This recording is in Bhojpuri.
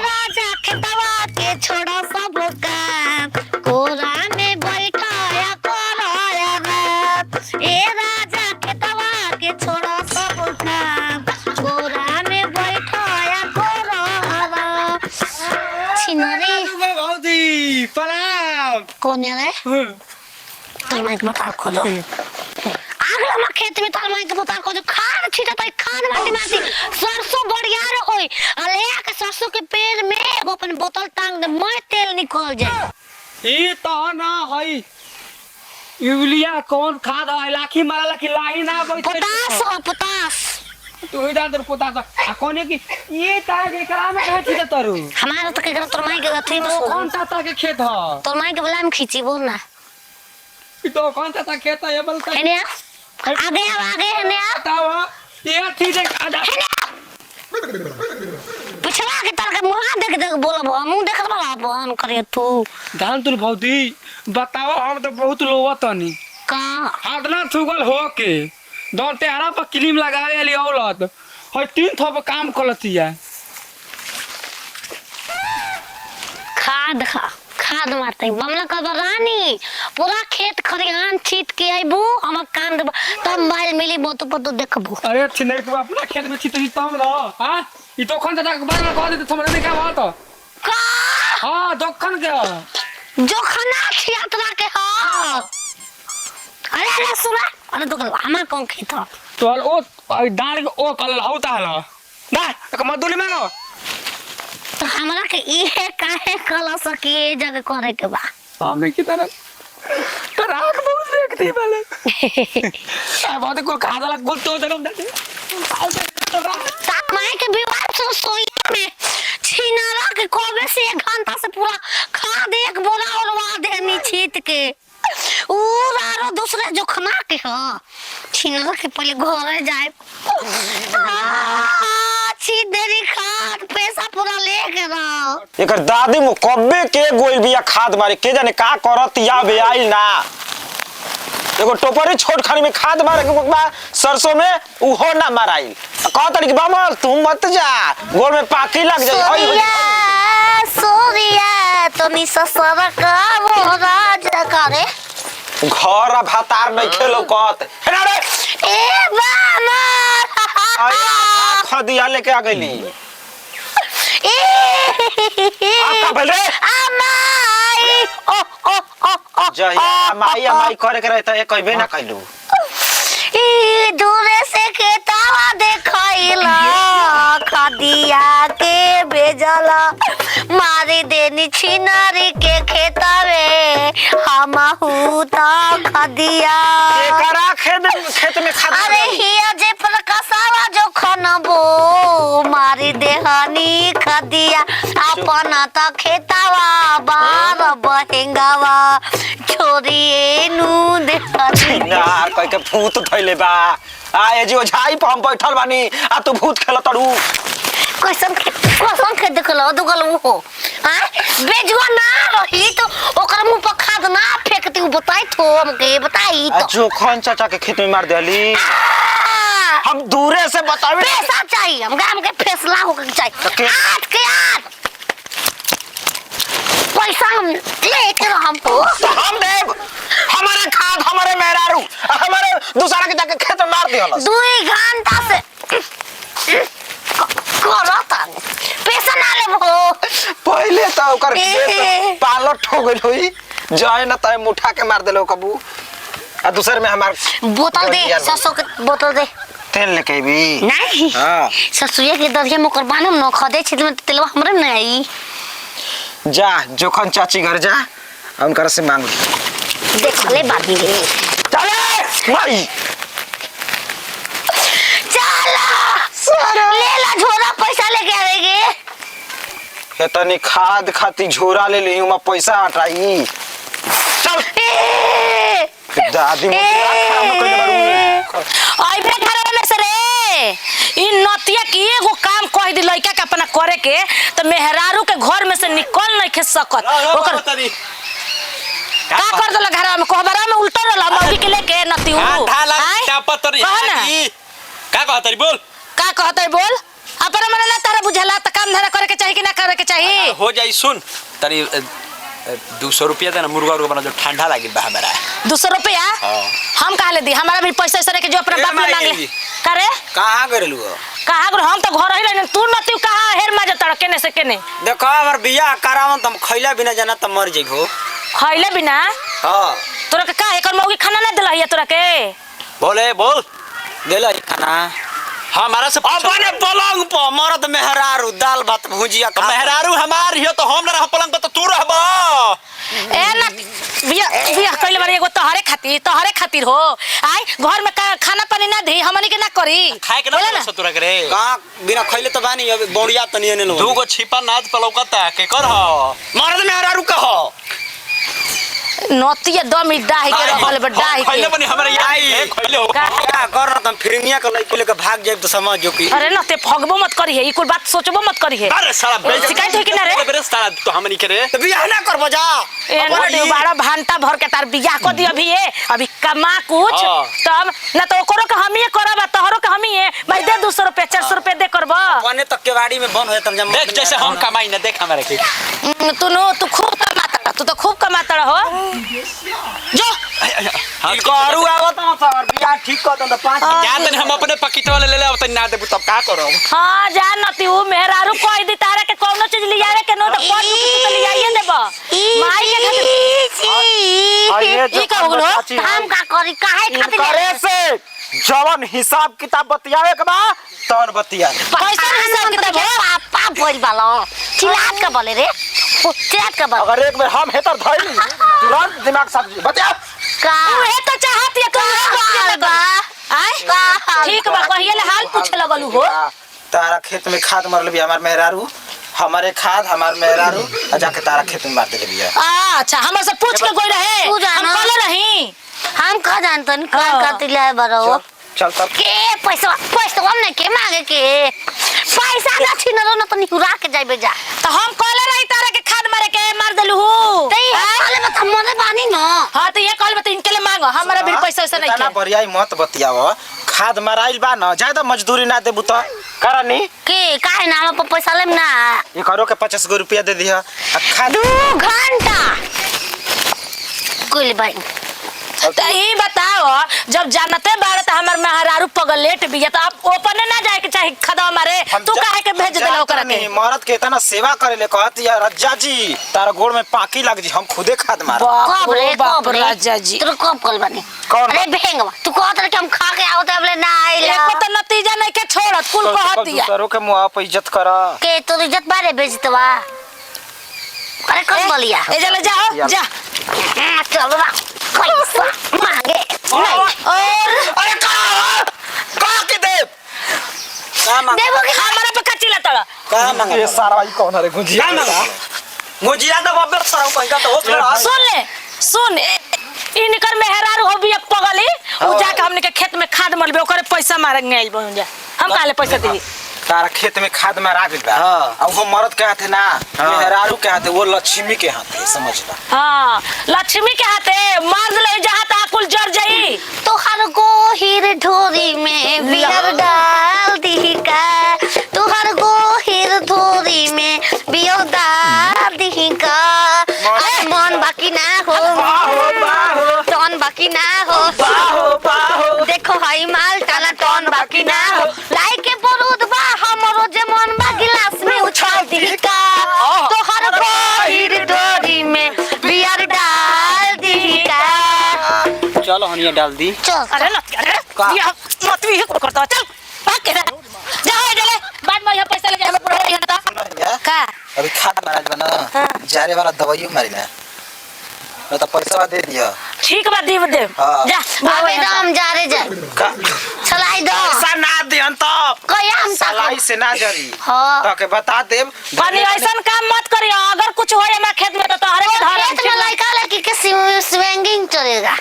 राजा खेतवा के छोड़ा सब काम कोरा में बैठाया कराया रात ए राजा खेतवा के छोड़ा सब काम कोरा में बैठाया कराया छिनरी भौजी प्रणाम। कौन है रे तलमाई के बता खोलो आगला में खेत में तलमाई के बता खोलो खाद छीटा तो खाद माटी सरसों बढ़िया रे होई अले के सरसों के पेड़ में वो अपन बोतल टांग दे मैं तेल निकल जाए ई तो ना हई यूरिया कौन खाद है लाखी मारला की लाही ना बैठे पोटास तू इधर इधर पोटास आ कोने की ये तार के करा में कहे छीटा तरू हमारा तो के घर तलमाई के अथी में कौन सा के खेत है तलमाई के बुला में खींची बोल ना ई तो कौन सा खेत है ये बोलता है ने आगे है ने बताओ ये ठीक है आजा पिछला के तर के मुंह देख बोलब मुंह देखत बड़ा बहन करे तू धान तुल भौजी बताओ हम तो बहुत लोवत हनी का आदना थुगल हो के दौड़ते हरा पर क्रीम लगावे वाली औरत हई 3 थोप काम करती है खाद मारते बमला का रानी पूरा खेत खरियान छीट के आइबू हम कान देब तब मोबाइल मिली मोतो पतो देखबू अरे अच्छी नहीं तू अपना खेत में छित तम रह हां ई तो खन तक बार में कह दे तो हमरे क्या बात का हां दोखन के जो खाना छियातरा के हां अरे सुना अरे तो हमार कौन खेत ह तो ओ डाल ओ कल होता है ना एक मजदूरी मांगो तो हमरा के इहे काहे कल सके जगह करे के बा सामने की तरफ तो रात बहुत देखती वाले आ बहुत कुल खादा लग बोल तो जन्म दे ताक माय के विवाह से सोई में छिनारा के कोबे से 1 घंटा से पूरा खाद एक बोरा औरवा देनी छीट के उरारो दूसरे जो खना के ह छिनारा के पहले घरे जाए छी देरी खाद पैसा पूरा लेके रहो एकर दादी मु कब्बे के गोल बिया खाद मारे के जाने का करत या बे आइल ना एगो टोपरी छोट खानी में खाद मारे के बा सरसों में उहो ना माराइल कह तड़ी के बामल तू मत जा गोल में पाकी लग जाई सूर्या तो निसा सारा का वो राज करे घर भातार नहीं खेलो कहत हेना रे ए बामा खदिया लेके आ गईली ए आपका भले अमाई ओ जहिया माई करे के रहता है कहबे ना कहलू ई दूरे से खेतावा देखैला खदिया के भेजला मारी देनी छिनारी के खेतावे हमहू ता खदिया एकरा खेत में खाद अरे हिया जे प्रकाशवा जो खनबो मारी देहनी खदिया अपन त खेतावा बार बहेंगावा छोरी नु देखनी ना कह के भूत धइले बा आ ए जो झाई पर हम बैठल बानी आ तू भूत खेलतड़ू कैसन के देखलो दुगल हो हां बेजुआ ना रही तो ओकर मुंह पर खाद ना फेंकती बताई तो हमके बताई तो जोखन चाचा के खेत में मार देली हम दूरे से बतावे पैसा चाहिए हम गांव के फैसला होके चाहिए आज के आज पैसा हम लेके हमको हम देव हमारे खाद हमारे मेहरारू हमारे दूसरा के जाके खेत में मार दियो 2 घंटा से करता पैसा ना लेबो पहले तो ओकर पालट हो गइल होई जाए ना तय मुठा के मार देलो कबू आ दूसरे में हमार बोतल दे सरसों के बोतल दे तेल लेके भी नहीं हां सरसों के दरिया में कुर्बान हम न खदे छित में तेलवा हमरे में आई जा जोखन चाची घर जा उनकर से मांग देख ले बाबी रे चले भाई चला ले ला झोरा पैसा लेके आवेगे इतनी खाद खाती झोरा ले ली मैं पैसा हटाई चल दादी आई बेटा रे सरे इन नतिया की एगो काम कह दी लइका के अपना करे के तो मेहरारू के घर में से निकल नहीं खे सकत ओकर का कर दला घर में कोहबरा में उल्टा रला मौगी के लेके नतिऊ ढाला टापतर का का कहतरी बोल का कहतई बोल अपना मन ना तारा बुझला त का काम धंधा करे के चाहिए कि ना करे के चाहिए? हो जाई सुन तनी 200 रुपया देना मुर्गा उर्गा बना जो ठंडा लागिल बा हमरा 200 रुपया हम कहा ले दी? हमारा भी पैसा ऐसा के जो अपना बाप ने मांग ले करे कहां गेलू कहा हम तो घर ही रहने तू नती कहा हेर माजे तड़ केने से केने देखो हमर बियाह करावन तुम खइला बिना जाना त मर जइबो खइले बिना हां तोरा के का एकर मौगी खाना ना देला है तोरा के बोले बोल देला खाना हमारा से अपने पलंग पर मरद मेहरारू दाल भात भुजिया खा मेहरारू हमार हियो तो हम ना रह पलंग पर तो तू रहबा ए ना बियाह कइले बारे एगो तोहरे खातिर हो आई घर में खाना पानी ना दी हमनी के ना करी खाए के ना सतुरा करे का बिना खइले तो बानी अब बोड़िया तनिए ने दू गो छिपा नाद पलौकता के कर ह मरद मेहरारू कह नोतिया दम डाही के रखल बा डाही के खइले बनी हमरा आई खइले हो क्या कर रहा तुम फिरमिया के लइके लेके भाग जाए तो समझ जो की अरे नते फगबो मत करी है ई कुल बात सोचबो मत करी है अरे साला बेइज्जत शिकायत है कि ना रे बेरे साला तो हमनी करे तो बियाह ना करबो जा ए ना दे बाड़ा भांटा भर के तार बियाह को दी अभी कमा कुछ तब ना तो ओकरो के हम ही करब तोहरो के हम ही भाई दे 200 रुपया 400 रुपया दे करबो कोने तक के गाड़ी में बंद होए तब देख जैसे हम कमाई ना देख हमरा के तू खूब कमाता तू तो खूब कमाता हो जो करू आवत ना सर बियाह ठीक कर दन 5 क्या तनी हम अपने पकिट वाले ले ले अब तनी ना देबू तब का करो हां जा नती उ मेहरारू कह दी तारा के कोनो चीज लियावे के नो तो कोन तू तो लियाइए देबो माई के खातिर ई का होलो हम का करी काहे खातिर करे से जवन हिसाब किताब बतियावे के बा तौर बतिया पैसा हिसाब किताब पापा बोल बालो चिल्लात का बोले रे चिल्लात का बोल अगर एक बार हम हेतर धइली तुरंत दिमाग साफ बतिया का उहे तो चाहत है तू बा आय ठीक बा कहिए ले हाल पूछे लगलू हो तारा खेत में खाद मारले भी हमार मेहरारू हमारे खाद हमार मेहरारू जाके तारा खेत में मार देले बिया अच्छा हमर से पूछ के कोई रहे हम कहले रही हम का जानतन का करती ले बरो चल तब के पैसा हमने के मांगे के पैसा ना छिनरो न तो निकुरा के जाइबे जा तो हम कहले रही तारा के खाद मारे के मार देलू हो तई कहले मत मने बानी न हां तो ये कहले मत इनके लिए मांगो हमरा भी पैसा ऐसा नहीं ना बरियाई मत बतियाव खाद माराइल बा न ज्यादा मजदूरी ना देबू त करनी के काहे नाम पर पैसा लेम ना ये करो के 50 गो रुपया दे दिया खाद 2 घंटा कोई भाई तो ई बताओ जब जानते बारे त हमर मेहरारू पगलेट बिया त अब ओपने ना जाए के चाहे खदा मारे तू काहे के भेज देला ओकरा के मरद के इतना सेवा करे ले कहत यार रज्जा जी तारा गोड़ में पाकी लग जी हम खुदे खाद मार कब रे राजा जी तू कब कल बनी कौन अरे भेंगवा तू कहत रे कि हम खा के आवत हमले ना आइला एको त नतीजा नहीं के छोड़त कुल कहत दिया दूसरों के मुंह पे इज्जत कर के तू इज्जत बारे बेइज्जतवा अरे कब बोलिया ए चले जाओ जा चलो ना पैसा मांगे और अरे का के दे देबो के हमारा पे कच्ची लतड़ का मांगे ये सारा ई कौन रे गुजिया गुजिया तो बाबे सर पैसा तो हो सुन इनकर मेहरारू हो बिया पगली उ जाके हमने के खेत में खाद मलबे ओकरे पैसा मारेंगे आइल बन जा हम काले पैसा देही तारा खेत में खाद में राख बा अब वो मरद के हाथे ना मेहरारू के हाथे वो लक्ष्मी के हाथे समझला हां लक्ष्मी के हाथे मार ले जहां ता कुल जर जाई तो हर को हीर ढोरी में बियर डाल दी का तो हर को हीर ढोरी में बियर डाल दी का अरे मन बाकी ना हो टन बाकी ना हो देखो हाई माल टाला टन बाकी ना हो लाई के बरूद बा हमरो जे मन बा गिलास में उछाल दी का तो हर को हीर ढोरी में बियर डाल दी का चलो हनिया डाल दी चल अरे दिया मत भी करता चल भाग के जाओ जले बाद में यहां पैसा लेके हम पूरा यहां का अभी खाद मारल बना जारे वाला दवाई मारिला न तो पैसा दे दिया ठीक बा दे जा बाबे दाम जा रे जा चलाई दो पैसा ना दिहन तब कया हम सलाई से ना जरी हां तो के बता देब पानी ऐसा काम मत करियो अगर कुछ होए हमरा खेत में तो तोहरे के धर खेत में लड़का लड़की के स्विंगिंग चलेगा